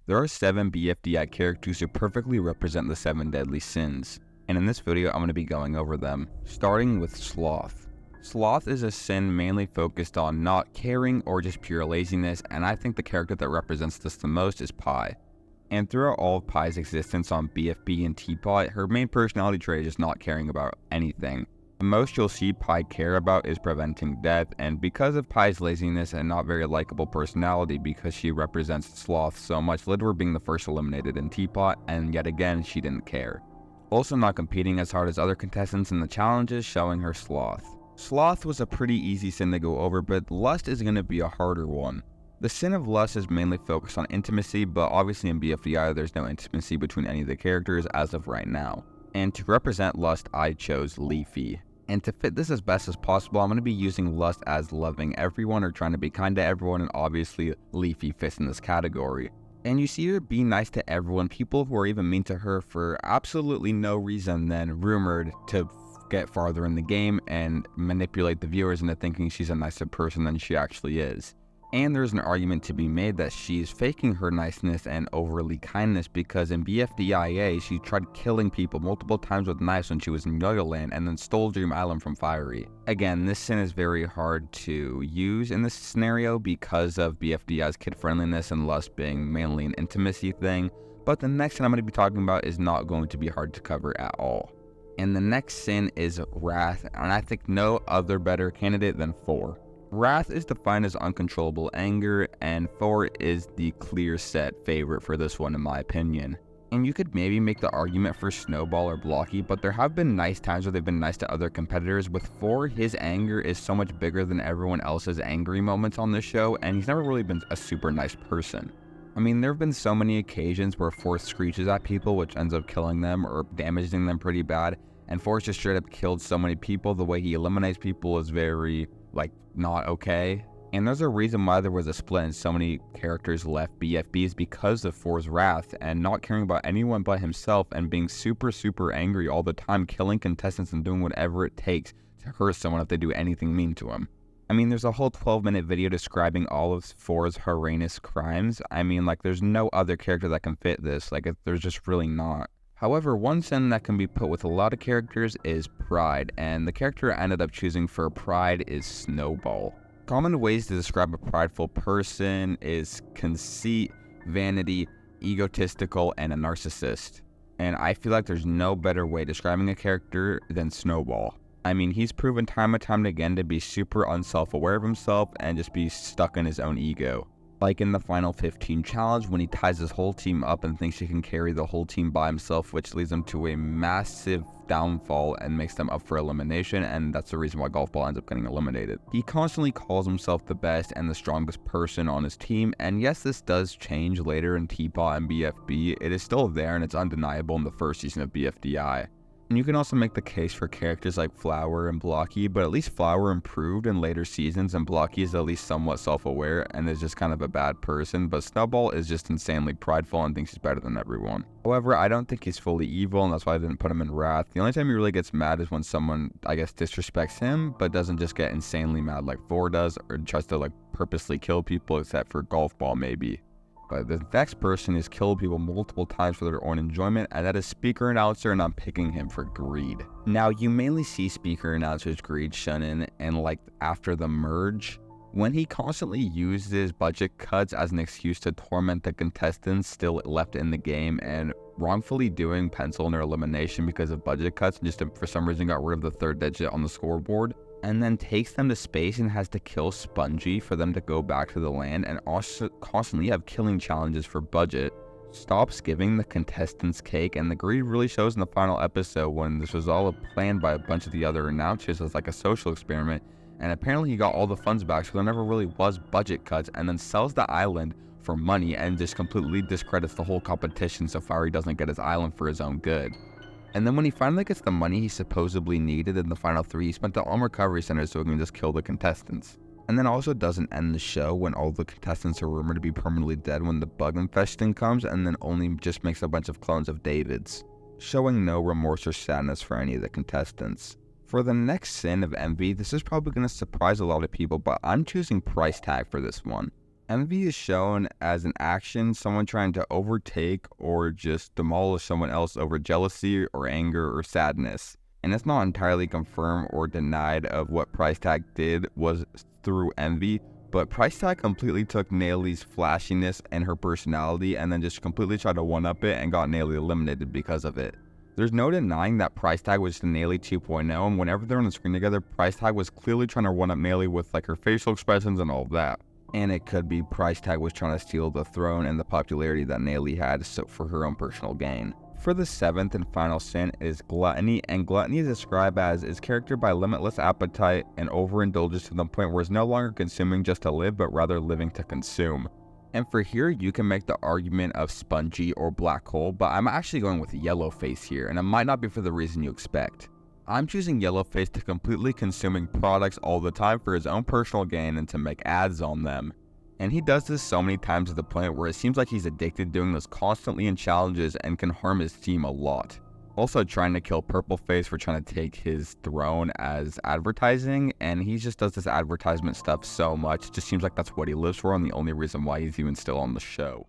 There are 7 BFDI characters who perfectly represent the 7 deadly sins, and in this video I'm going to be going over them, starting with sloth. Sloth is a sin mainly focused on not caring or just pure laziness, and I think the character that represents this the most is Pi. And throughout all of Pi's existence on BFB and TPOT, her main personality trait is just not caring about anything. The most you'll see Pi care about is preventing death, and because of Pi's laziness and not very likable personality because she represents sloth so much, led to her being the first eliminated in TPOT, and yet again she didn't care. Also not competing as hard as other contestants in the challenges, showing her sloth. Sloth was a pretty easy sin to go over, but lust is going to be a harder one. The sin of lust is mainly focused on intimacy, but obviously in BFDI there's no intimacy between any of the characters as of right now. And to represent lust, I chose Leafy. And to fit this as best as possible, I'm going to be using lust as loving everyone or trying to be kind to everyone, and obviously Leafy fits in this category. And you see her be nice to everyone, people who are even mean to her for absolutely no reason, then rumored to get farther in the game and manipulate the viewers into thinking she's a nicer person than she actually is. And there's an argument to be made that she's faking her niceness and overly kindness, because in BFDIA she tried killing people multiple times with knives when she was in Yo-Yo Land and then stole Dream Island from Fiery. Again, this sin is very hard to use in this scenario because of BFDI's kid friendliness and lust being mainly an intimacy thing, but the next sin I'm going to be talking about is not going to be hard to cover at all. And the next sin is wrath, and I think no other better candidate than 4. Wrath is defined as uncontrollable anger, and 4 is the clear set favorite for this one in my opinion. And you could maybe make the argument for Snowball or Blocky, but there have been nice times where they've been nice to other competitors. With 4, his anger is so much bigger than everyone else's angry moments on the show, and he's never really been a super nice person. I mean, there have been so many occasions where 4 screeches at people, which ends up killing them or damaging them pretty bad, and 4 just straight up killed so many people. The way he eliminates people is very, not okay. And there's a reason why there was a split and so many characters left BFBs, because of 4's wrath and not caring about anyone but himself and being super angry all the time, killing contestants and doing whatever it takes to hurt someone if they do anything mean to him. I mean, there's a whole 12-minute video describing all of 4's heinous crimes. I mean, there's no other character that can fit this. There's just really not. However, one sin that can be put with a lot of characters is pride, and the character I ended up choosing for pride is Snowball. Common ways to describe a prideful person is conceit, vanity, egotistical, and a narcissist. And I feel like there's no better way describing a character than Snowball. I mean, he's proven time and time again to be super unself-aware of himself and just be stuck in his own ego. Like in the final 15 challenge, when he ties his whole team up and thinks he can carry the whole team by himself, which leads him to a massive downfall and makes them up for elimination, and that's the reason why Golf Ball ends up getting eliminated. He constantly calls himself the best and the strongest person on his team, and yes, this does change later in TPOT and BFB. It is still there and it's undeniable in the first season of BFDI. And you can also make the case for characters like Flower and Blocky, but at least Flower improved in later seasons, and Blocky is at least somewhat self-aware and is just kind of a bad person, but Snowball is just insanely prideful and thinks he's better than everyone. However, I don't think he's fully evil, and that's why I didn't put him in Wrath. The only time he really gets mad is when someone, disrespects him, but doesn't just get insanely mad like 4 does, or tries to purposely kill people, except for Golf Ball maybe. But the next person is killed people multiple times for their own enjoyment, and that is Speaker Announcer, and I'm picking him for greed. Now, you mainly see Speaker Announcer's greed shown in after the merge, when he constantly uses budget cuts as an excuse to torment the contestants still left in the game, and wrongfully doing pencil in their elimination because of budget cuts, and just for some reason got rid of the 3rd digit on the scoreboard. And then takes them to space and has to kill Spongy for them to go back to the land, and also constantly have killing challenges for budget. Stops giving the contestants cake, and the greed really shows in the final episode when this was all planned by a bunch of the other announcers as a social experiment, and apparently he got all the funds back, so there never really was budget cuts, and then sells the island for money and just completely discredits the whole competition so Fiery doesn't get his island for his own good. And then when he finally gets the money he supposedly needed in the final 3, he spent it on recovery centers so he can just kill the contestants. And then also doesn't end the show when all the contestants are rumored to be permanently dead when the bug infestation comes, and then only just makes a bunch of clones of David's, showing no remorse or sadness for any of the contestants. For the next sin of envy, this is probably going to surprise a lot of people, but I'm choosing price tag for this one. Envy is shown as an action, someone trying to overtake or just demolish someone else over jealousy or anger or sadness. And it's not entirely confirmed or denied of what Price Tag did was through envy, but Price Tag completely took Naylee's flashiness and her personality and then just completely tried to one-up it and got Naylee eliminated because of it. There's no denying that Price Tag was the Naylee 2.0, and whenever they're on the screen together, Price Tag was clearly trying to one-up Naylee with like her facial expressions and all of that. And it could be Price Tag was trying to steal the throne and the popularity that Naylee had for her own personal gain. For the seventh and final sin is gluttony, and gluttony is described as is characterized by limitless appetite and overindulgence to the point where it's no longer consuming just to live, but rather living to consume. And for here, you can make the argument of spongy or black hole, but I'm actually going with yellow face here, and it might not be for the reason you expect. I'm choosing Yellowface to completely consuming products all the time for his own personal gain and to make ads on them. And he does this so many times to the point where it seems like he's addicted doing this constantly in challenges and can harm his team a lot. Also trying to kill Purpleface for trying to take his throne as advertising, and he just does this advertisement stuff so much, it just seems like that's what he lives for and the only reason why he's even still on the show.